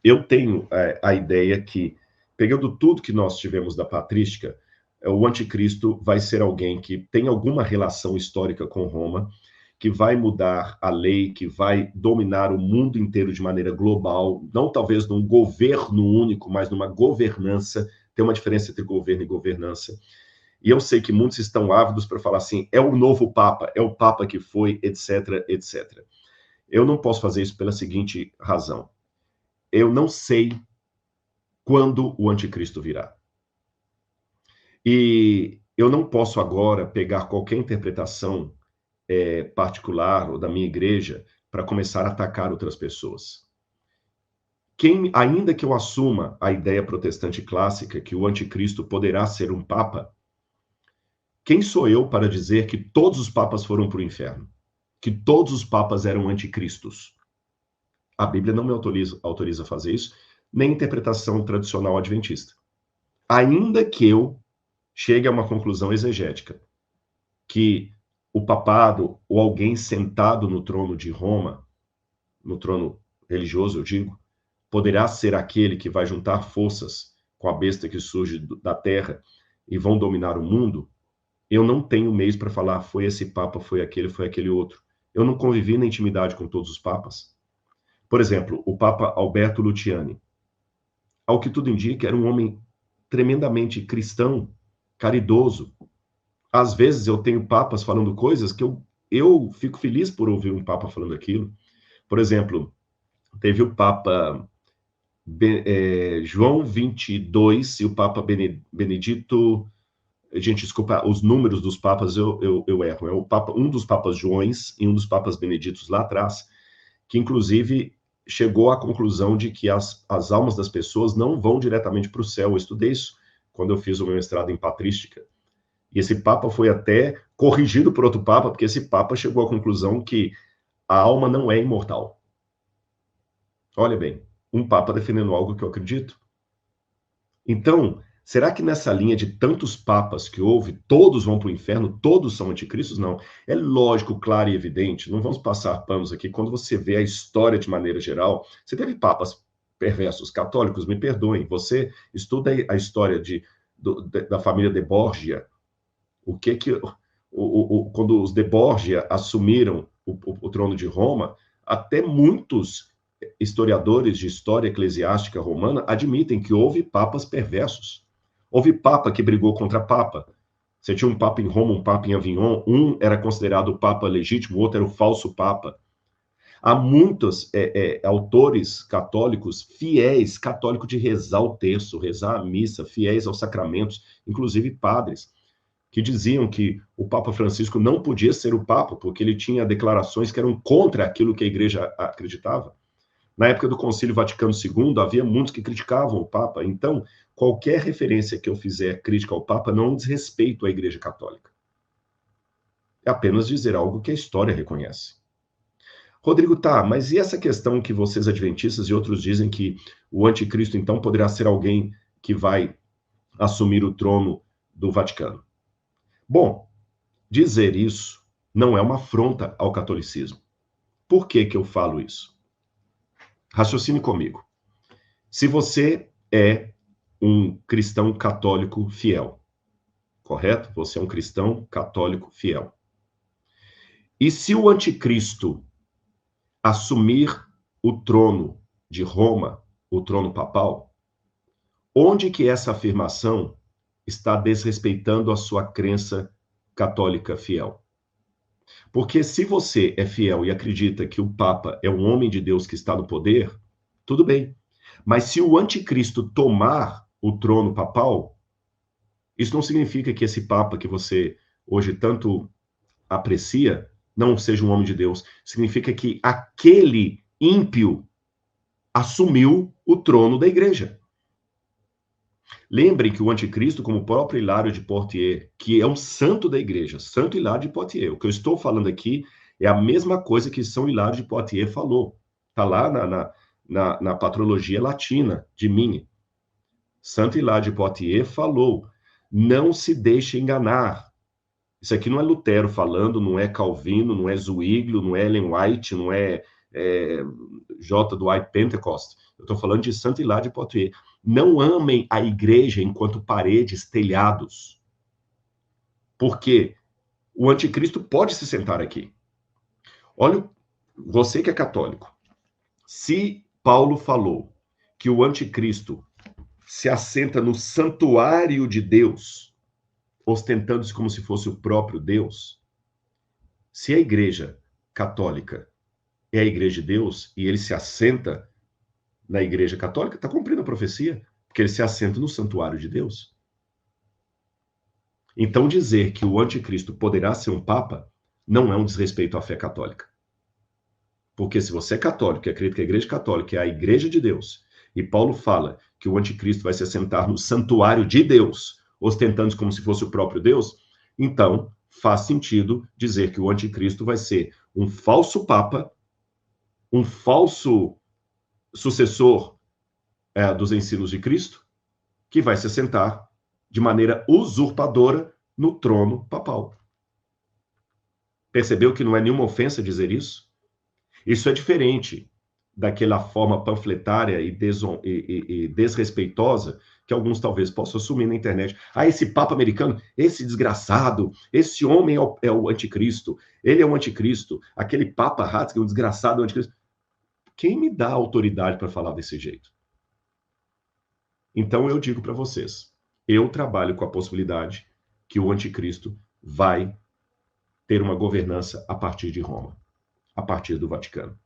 eu tenho a ideia que, pegando tudo que nós tivemos da patrística, o anticristo vai ser alguém que tem alguma relação histórica com Roma, que vai mudar a lei, que vai dominar o mundo inteiro de maneira global, não talvez num governo único, mas numa governança. Tem uma diferença entre governo e governança. E eu sei que muitos estão ávidos para falar assim, é o novo Papa, é o Papa que foi, etc, etc. Eu não posso fazer isso pela seguinte razão. Eu não sei quando o anticristo virá. E eu não posso agora pegar qualquer interpretação particular ou da minha igreja para começar a atacar outras pessoas. Ainda que eu assuma a ideia protestante clássica que o anticristo poderá ser um papa, quem sou eu para dizer que todos os papas foram para o inferno? Que todos os papas eram anticristos? A Bíblia não me autoriza a fazer isso, nem a interpretação tradicional adventista. Ainda que eu chegue a uma conclusão exegética, que o papado ou alguém sentado no trono de Roma, no trono religioso, eu digo, poderá ser aquele que vai juntar forças com a besta que surge da terra e vão dominar o mundo, eu não tenho meios para falar foi esse papa, foi aquele outro. Eu não convivi na intimidade com todos os papas. Por exemplo, o Papa Alberto Luciani, ao que tudo indica, era um homem tremendamente cristão, caridoso. Às vezes eu tenho papas falando coisas que eu fico feliz por ouvir um papa falando aquilo. Por exemplo, teve o Papa João 22 e o Papa Benedito. Gente, desculpa, os números dos papas eu erro. É o Papa, um dos papas Joões e um dos papas Beneditos lá atrás, que inclusive chegou à conclusão de que as almas das pessoas não vão diretamente para o céu. Eu estudei isso quando eu fiz o meu mestrado em patrística. E esse papa foi até corrigido por outro papa, porque esse papa chegou à conclusão que a alma não é imortal. Olha bem, um papa defendendo algo que eu acredito. Então, será que nessa linha de tantos papas que houve, todos vão para o inferno, todos são anticristos? Não. É lógico, claro e evidente, não vamos passar panos aqui. Quando você vê a história de maneira geral, você teve papas perversos, católicos, me perdoem, você estuda a história da família de Borgia, o que que... quando os de Borgia assumiram o trono de Roma, até muitos historiadores de história eclesiástica romana admitem que houve papas perversos. Houve papa que brigou contra papa. Você tinha um papa em Roma, um papa em Avignon, um era considerado o papa legítimo, o outro era o falso papa. Há muitos autores católicos fiéis, católicos de rezar o terço, rezar a missa, fiéis aos sacramentos, inclusive padres, que diziam que o Papa Francisco não podia ser o Papa, porque ele tinha declarações que eram contra aquilo que a igreja acreditava. Na época do Concílio Vaticano II, havia muitos que criticavam o Papa. Então, qualquer referência que eu fizer crítica ao Papa não é um desrespeito à Igreja Católica. É apenas dizer algo que a história reconhece. Rodrigo, tá, mas e essa questão que vocês adventistas e outros dizem que o anticristo, então, poderá ser alguém que vai assumir o trono do Vaticano? Bom, dizer isso não é uma afronta ao catolicismo. Por que que eu falo isso? Raciocine comigo. Se você é um cristão católico fiel, correto? Você é um cristão católico fiel. E se o anticristo assumir o trono de Roma, o trono papal, onde que essa afirmação está desrespeitando a sua crença católica fiel? Porque se você é fiel e acredita que o Papa é um homem de Deus que está no poder, tudo bem. Mas se o anticristo tomar o trono papal, isso não significa que esse Papa que você hoje tanto aprecia não seja um homem de Deus. Significa que aquele ímpio assumiu o trono da igreja. Lembre que o anticristo, como o próprio Hilário de Poitiers, que é um santo da igreja, Santo Hilário de Poitiers, o que eu estou falando aqui é a mesma coisa que São Hilário de Poitiers falou. Está lá na patrologia latina de Mini. Santo Hilário de Poitiers falou, não se deixe enganar. Isso aqui não é Lutero falando, não é Calvino, não é Zwinglio, não é Ellen White, não é J. Dwight Pentecost. Eu estou falando de Saint-Hilaire de Poitiers. Não amem a igreja enquanto paredes, telhados. Porque o anticristo pode se sentar aqui. Olha, você que é católico. Se Paulo falou que o anticristo se assenta no santuário de Deus, ostentando-se como se fosse o próprio Deus, se a igreja católica é a igreja de Deus e ele se assenta na igreja católica, está cumprindo a profecia, porque ele se assenta no santuário de Deus. Então, dizer que o anticristo poderá ser um papa não é um desrespeito à fé católica. Porque se você é católico e acredita que a igreja católica é a igreja de Deus, e Paulo fala que o anticristo vai se assentar no santuário de Deus, ostentando como se fosse o próprio Deus, então faz sentido dizer que o anticristo vai ser um falso papa, um falso sucessor dos ensinos de Cristo, que vai se assentar de maneira usurpadora no trono papal. Percebeu que não é nenhuma ofensa dizer isso? Isso é diferente daquela forma panfletária e desrespeitosa que alguns talvez possam assumir na internet. Ah, esse Papa americano, esse desgraçado, esse homem é o anticristo, ele é o anticristo, aquele Papa Ratzinger, um desgraçado é o anticristo. Quem me dá autoridade para falar desse jeito? Então eu digo para vocês, eu trabalho com a possibilidade que o anticristo vai ter uma governança a partir de Roma, a partir do Vaticano.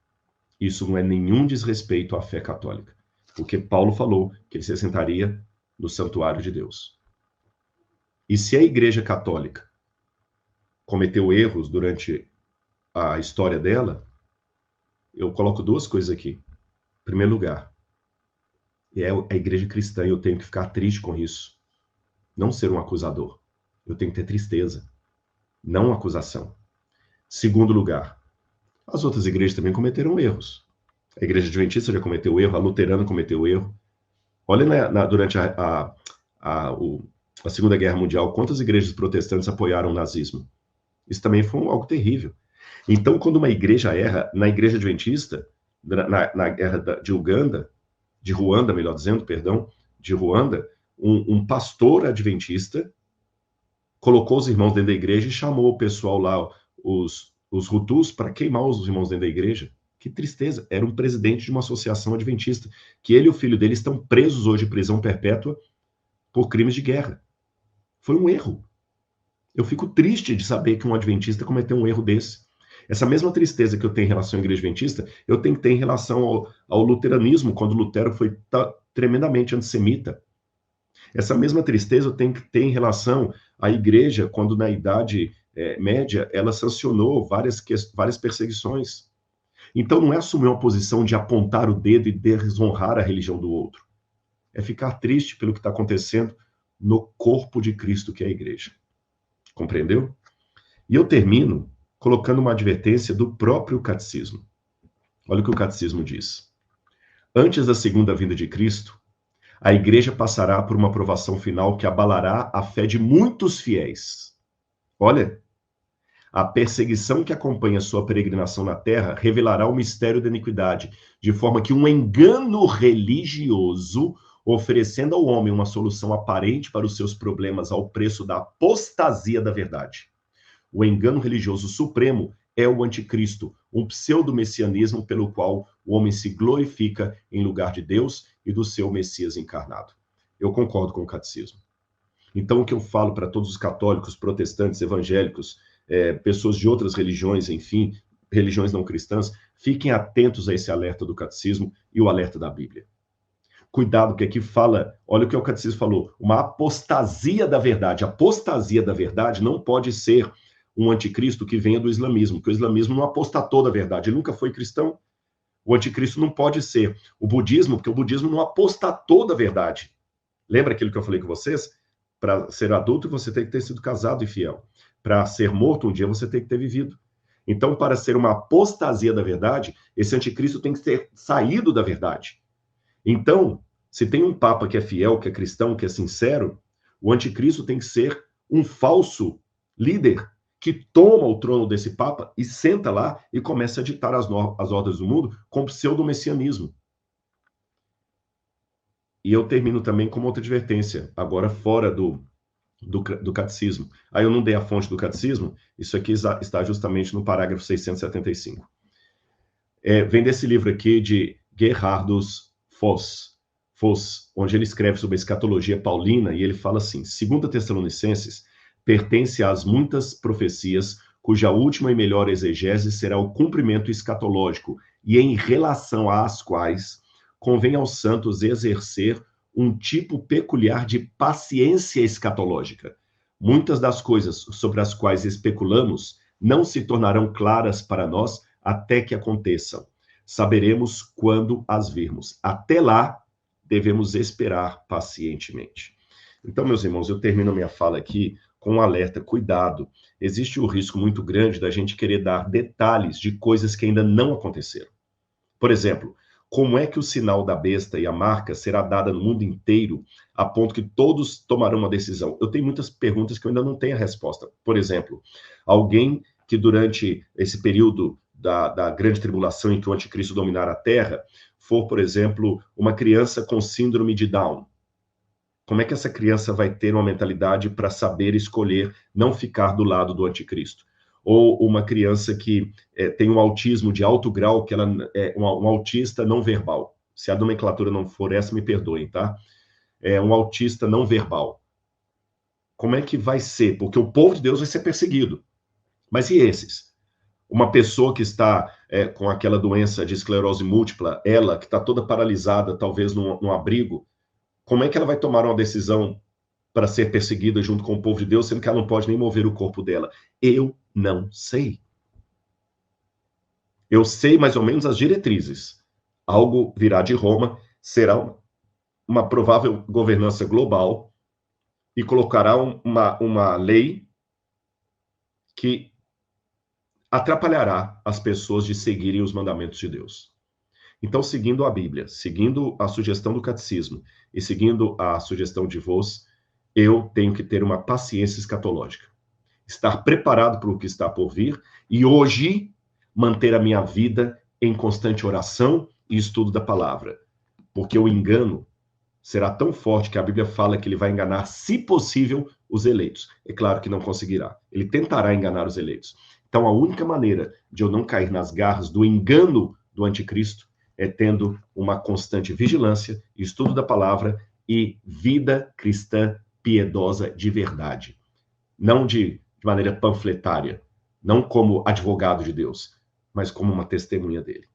Isso não é nenhum desrespeito à fé católica, porque Paulo falou que ele se assentaria no santuário de Deus. E se a Igreja Católica cometeu erros durante a história dela, eu coloco duas coisas aqui. Em primeiro lugar, é a Igreja Cristã e eu tenho que ficar triste com isso. Não ser um acusador. Eu tenho que ter tristeza, não acusação. Segundo lugar, as outras igrejas também cometeram erros. A Igreja Adventista já cometeu erro, a Luterana cometeu erro. Olha durante a Segunda Guerra Mundial, quantas igrejas protestantes apoiaram o nazismo. Isso também foi algo terrível. Então, quando uma igreja erra, na Igreja Adventista, na guerra de Uganda, de Ruanda, melhor dizendo, perdão, de Ruanda, um pastor adventista colocou os irmãos dentro da igreja e chamou o pessoal lá, os Hutus, para queimar os irmãos dentro da igreja. Que tristeza. Era um presidente de uma associação adventista, que ele e o filho dele estão presos hoje em prisão perpétua por crimes de guerra. Foi um erro. Eu fico triste de saber que um adventista cometeu um erro desse. Essa mesma tristeza que eu tenho em relação à igreja adventista, eu tenho que ter em relação ao luteranismo, quando Lutero foi tremendamente antissemita. Essa mesma tristeza eu tenho que ter em relação à igreja, quando na Idade Média ela sancionou várias perseguições. Então não é assumir uma posição de apontar o dedo e desonrar a religião do outro. É ficar triste pelo que está acontecendo no corpo de Cristo, que é a igreja. Compreendeu? E eu termino colocando uma advertência do próprio catecismo. Olha o que o catecismo diz. Antes da segunda vinda de Cristo, a igreja passará por uma provação final que abalará a fé de muitos fiéis. Olha, a perseguição que acompanha sua peregrinação na terra revelará o mistério da iniquidade, de forma que um engano religioso, oferecendo ao homem uma solução aparente para os seus problemas ao preço da apostasia da verdade. O engano religioso supremo é o anticristo, um pseudo-messianismo pelo qual o homem se glorifica em lugar de Deus e do seu Messias encarnado. Eu concordo com o catecismo. Então, o que eu falo para todos os católicos, protestantes, evangélicos, pessoas de outras religiões, enfim, religiões não cristãs, fiquem atentos a esse alerta do catecismo e o alerta da Bíblia. Cuidado, que aqui fala, olha o que o catecismo falou, uma apostasia da verdade. A apostasia da verdade não pode ser um anticristo que venha do islamismo, porque o islamismo não apostatou da verdade, ele nunca foi cristão. O anticristo não pode ser o budismo, porque o budismo não apostatou da verdade. Lembra aquilo que eu falei com vocês? Para ser adulto, você tem que ter sido casado e fiel. Para ser morto um dia, você tem que ter vivido. Então, para ser uma apostasia da verdade, esse anticristo tem que ter saído da verdade. Então, se tem um papa que é fiel, que é cristão, que é sincero, o anticristo tem que ser um falso líder que toma o trono desse papa e senta lá e começa a ditar as ordens do mundo com pseudo-messianismo. E eu termino também com uma outra advertência, agora fora do catecismo. Aí eu não dei a fonte do catecismo, isso aqui está justamente no parágrafo 675. Vem desse livro aqui de Gerhardus Voss, onde ele escreve sobre a escatologia paulina, e ele fala assim: 2 Tessalonicenses pertence às muitas profecias, cuja última e melhor exegese será o cumprimento escatológico, e em relação às quais convém aos santos exercer um tipo peculiar de paciência escatológica. Muitas das coisas sobre as quais especulamos não se tornarão claras para nós até que aconteçam. Saberemos quando as virmos. Até lá, devemos esperar pacientemente. Então, meus irmãos, eu termino minha fala aqui com um alerta: cuidado. Existe o risco muito grande da gente querer dar detalhes de coisas que ainda não aconteceram. Por exemplo, como é que o sinal da besta e a marca será dada no mundo inteiro, a ponto que todos tomarão uma decisão? Eu tenho muitas perguntas que eu ainda não tenho a resposta. Por exemplo, alguém que durante esse período da grande tribulação em que o anticristo dominar a Terra, for, por exemplo, uma criança com síndrome de Down. Como é que essa criança vai ter uma mentalidade para saber escolher não ficar do lado do anticristo? Ou uma criança que tem um autismo de alto grau, que ela é um autista não verbal. Se a nomenclatura não for essa, me perdoem, tá? É um autista não verbal. Como é que vai ser? Porque o povo de Deus vai ser perseguido. Mas e esses? Uma pessoa que está com aquela doença de esclerose múltipla, ela que está toda paralisada, talvez num abrigo, como é que ela vai tomar uma decisão para ser perseguida junto com o povo de Deus, sendo que ela não pode nem mover o corpo dela? Eu não sei. Eu sei mais ou menos as diretrizes. Algo virá de Roma, será uma provável governança global e colocará uma lei que atrapalhará as pessoas de seguirem os mandamentos de Deus. Então, seguindo a Bíblia, seguindo a sugestão do catecismo e seguindo a sugestão de Voss, eu tenho que ter uma paciência escatológica. Estar preparado para o que está por vir e hoje manter a minha vida em constante oração e estudo da palavra. Porque o engano será tão forte que a Bíblia fala que ele vai enganar, se possível, os eleitos. É claro que não conseguirá. Ele tentará enganar os eleitos. Então, a única maneira de eu não cair nas garras do engano do anticristo é tendo uma constante vigilância, estudo da palavra e vida cristã piedosa de verdade. Não de maneira panfletária, não como advogado de Deus, mas como uma testemunha dele.